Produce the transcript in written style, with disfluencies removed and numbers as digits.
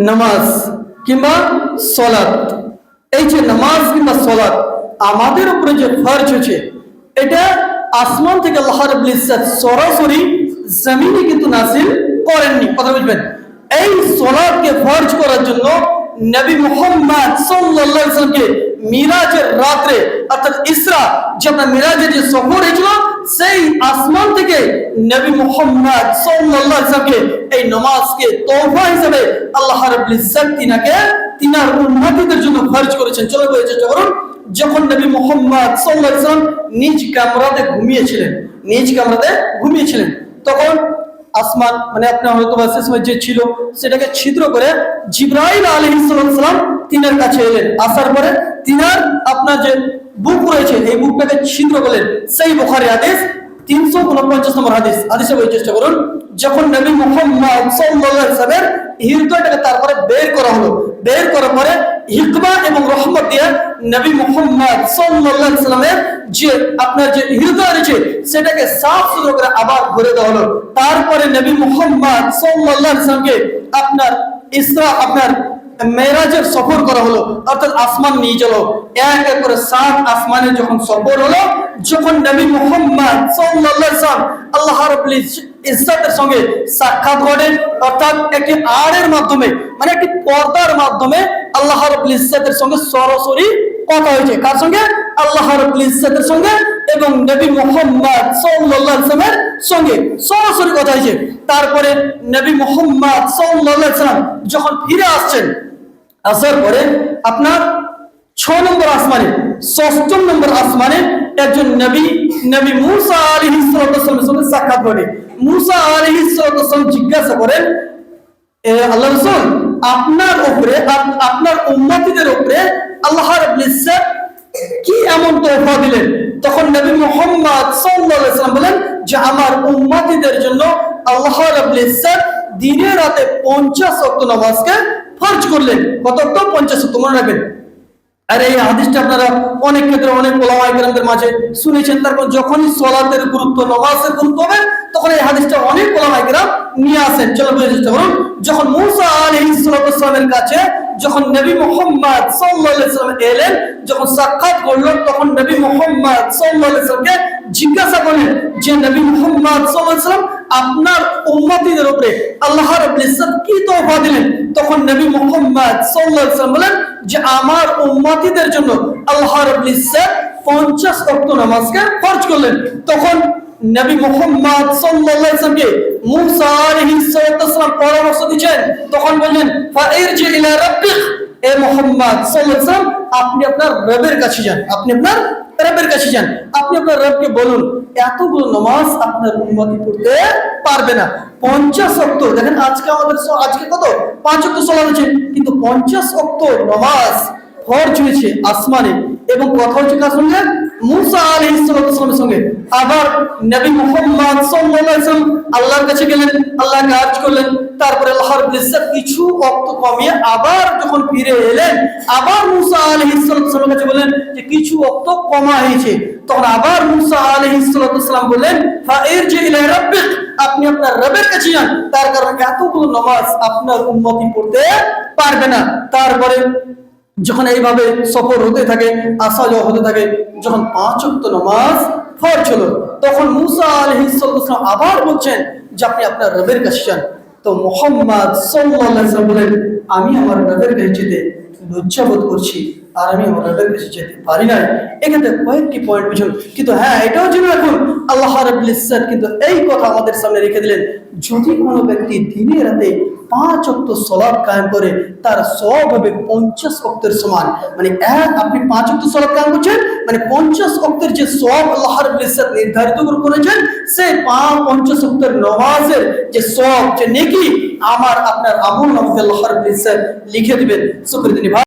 নামাজ কিংবা সলাত, এই যে নামাজ কিংবা সলাত আমাদের উপরে যে ফরজ হয়েছে, এটা আসমান থেকে আল্লাহ রাব্বুল ইজ্জত সরাসরি জমিনে কিন্তু নাযিল করেননি। কথা বুঝবেন? এই সলাতকে ফরজ করার জন্য নবী মুহাম্মদ সাল্লাল্লাহু আলাইহি ওয়াসাল্লামকে মিরাজের রাতে অর্থাৎ ইসরা যে আপনার মিরাজের যে সফর হয়েছিল, সেই আসমান থেকে নবী মুহাম্মদ সাল্লাল্লাহু আলাইহি ওয়াসাল্লামকে এই নামাজকে তোহফা হিসেবে আল্লাহ রাব্বুল ইজ্জত তিনার উম্মতিদের জন্য ফরজ করেছেন। চলো বলে চেষ্টা করুন। যখন নবী মুহাম্মদ সাল্লাল্লাহু আলাইহি ওয়াসাল্লাম নিজ কামরাতে ঘুমিয়েছিলেন, তখন আসমান মানে আপনার হয়তো সে সময় যে ছিল সেটাকে ছিদ্র করে জিবরাইল আলাইহিস সালাম তিনার কাছে এলেন। আসার পরে তিনার আপনার যে বুক রয়েছে এই বুকটাকে ছিদ্র করলেন। সেই বুখারী হাদিস 349 নম্বর হাদিসে বলে চেষ্টা করুন। যখন নবী মুহাম্মদ সাল্লাল্লাহু আলাইহি ওয়াসাল্লামের হৃদয়টাকে তারপরে বের করা হলো, বের করার পরে হিকমা এবং রহমত দিয়ে নবী মুহাম্মদ সাল্লাল্লাহু আলাইহি ওয়াসাল্লামের যে আপনার যে হৃদয় রয়েছে সেটাকে সাফ সুতরা করে আবার ভরে দেওয়া হলো। তারপরে নবী মুহাম্মদ সাল্লাল্লাহু আলাইহি ওয়াসাল্লামকে আপনার ইসরা আপনার মেরাজের সফর করা হলো, অর্থাৎ আসমান নিয়ে চলো। এক এক করে 7 আসমানের যখন সফর হলো, যখন নবী মুহাম্মদ সাল্লাল্লাহু আলাইহি ওয়াসাল্লাম আল্লাহ রাব্বুল ইজ্জতের সঙ্গে সাক্ষাৎ করেন, অর্থাৎ একটি আড়ের মাধ্যমে মানে একটি পর্দার মাধ্যমে আল্লাহ রাব্বুল ইজ্জতের সঙ্গে সরাসরি কথা হয়েছে। কার সঙ্গে? আল্লাহ রাব্বুল ইজ্জতের সঙ্গে এবং নবী মুহাম্মদ সাল্লাল্লাহু আলাইহি ওয়াসাল্লামের সঙ্গে সরাসরি কথা হয়েছে। তারপরে নবী মুহাম্মদ সাল্লাল্লাহু আলাইহি ওয়াসাল্লাম যখন ফিরে আসছেন, আসার পরে আপনার 6 নম্বর আসমানে 6ম নম্বর আসমানে একজন নবী মুসা আলাইহিস সালামের সঙ্গে সাক্ষাৎ করে। মুসা আলাইহিস সালাম জিজ্ঞাসা করেন, আল্লাহ রাসূল, আপনার উপরে আপনার উম্মতিদের উপরে আল্লাহ রাব্বুল ইজ্জত কি এমন তোহফা দিলেন? তখন নবী মুহাম্মদ সাল্লাল্লাহু আলাইহি ওয়াসাল্লাম বলেন যে আমার উম্মতিদের জন্য আল্লাহ রাব্বুল ইজ্জত দিনে রাতে 50 ওয়াক্ত নামাজকে ফরজ করলেন। কত ওয়াক্ত? 50 ওয়াক্ত। মনে রাখবেন। আর এই হাদিসটা আপনারা অনেক ক্ষেত্রে অনেক ওলামায়ে কেরামদের মাঝে শুনেছেন। তারপর যখনই সালাতের গুরুত্ব, নামাজের গুরুত্ব হবে, তখন এই হাদিসটা অনেক ওলামায়ে কেরাম নিয়ে আসেন। চলো বুঝতে চেষ্টা করুন। যখন মুসা আলাইহিস সালামের কাছে যখন নবী মুহাম্মদ সাল্লাল্লাহু আলাইহি ওয়াসাল্লাম এলেন, যখন সাক্ষাৎ করলেন, তখন নবী মুহাম্মদ সাল্লাল্লাহু আলাইহি ওয়াসাল্লামকে জিজ্ঞাসা করলেন যে নবী মুহাম্মদ সাল্লাল্লাহু আলাইহি ওয়াসাল্লাম আপনার উম্মতিদের উপরে আল্লাহ রাব্বুল ইজ্জত কি তোহফা দিলেন? তখন নবী মুহাম্মদ সাল্লাল্লাহু আলাইহি ওয়াসাল্লাম বলেন যে আমার উম্মতিদের জন্য আল্লাহ রাব্বুল ইজ্জত 50 ওয়াক্ত নামাজকে ফরজ করলেন। তখন নবী মুহাম্মদ সাল্লাল্লাহু আলাইহি ওয়াসাল্লামকে মুসা আলাইহিস সালাম পরামর্শ দিয়েছেন। তখন বললেন ফাইরজি ইলা রাব্বিক, এ মুহাম্মদ সাল্লাল্লাহু আলাইহি ওয়াসাল্লাম আপনি আপনার রবের কাছে যান, আপনি আপনার রবকে বলুন এতগুলো নামাজ আপনার উম্মতি পড়তে পারবে না। 50 ওয়াক্ত, দেখেন আজকে কত 5 ওয়াক্ত সালাত আছে, কিন্তু 50 ওয়াক্ত নামাজ ফরজ হয়েছে আসমানে। এবং কথা হচ্ছে কার সঙ্গে? মুসা আলাইহিস সালামের সঙ্গে। আবার নবী মুহাম্মদ সাল্লাল্লাহু আলাইহি ওয়াসাল্লাম আল্লাহর কাছে গেলেন, আল্লাহকে আরজ করলেন। তারপরে আল্লাহ রাব্বুল ইজ্জত কিছু ওয়াক্ত কমিয়ে আবার যখন ফিরে এলেন, আবার মুসা আলাইহিস সালামের কাছে বললেন যে কিছু ওয়াক্ত কমা হয়েছে। তখন আবার মুসা আলাইহিস সালাম বললেন ফাইরজি ইলা রাব্বিক, আপনি আপনার রবের কাছে যান, তার কারণে এতগুলো নামাজ আপনার উম্মতি পড়তে পারবে না। তারপরে যখন এইভাবে সফর হতে থাকে, আসা যাওয়া হতে থাকে, যখন 5 ওয়াক্ত নামাজ ফরজ হলো, তখন মুসা আলাইহিস সালাম আবার বলছেন যে আপনি আপনার রবের কাছে যান। তো মুহাম্মদ সাল্লাল্লাহু আলাইহি ওয়াসাল্লাম বলেন আমি আমার রবের কাছে যেতে লজ্জা বোধ করছি, আর আমি আমার রবের কাছে যেতে পারি না। এখানে কয়েকটি পয়েন্ট বুঝুন, কিন্তু হ্যাঁ এটাও জেনে রাখুন আল্লাহ রাব্বুল ইজ্জত কিন্তু এই কথা আমাদের সামনে রেখে দিলেন, যদি কোনো ব্যক্তি দিনে রাতে 5 ওয়াক্ত সালাত কায়েম করে তার সওয়াব হবে 50 ওয়াক্তের সমান। মানে আপনি 5 ওয়াক্ত সালাত কায়েম করছেন, মানে 50 ওয়াক্তের যে সওয়াব আল্লাহ রাব্বুল ইজ্জত নির্ধারিত করেছেন, সেই 50 ওয়াক্তের নামাজের যে সওয়াব, যে নেকি আমার আপনার আমল নামাতে আল্লাহ রাব্বুল ইজ্জত লিখে দিবেন। শুকরিয়া।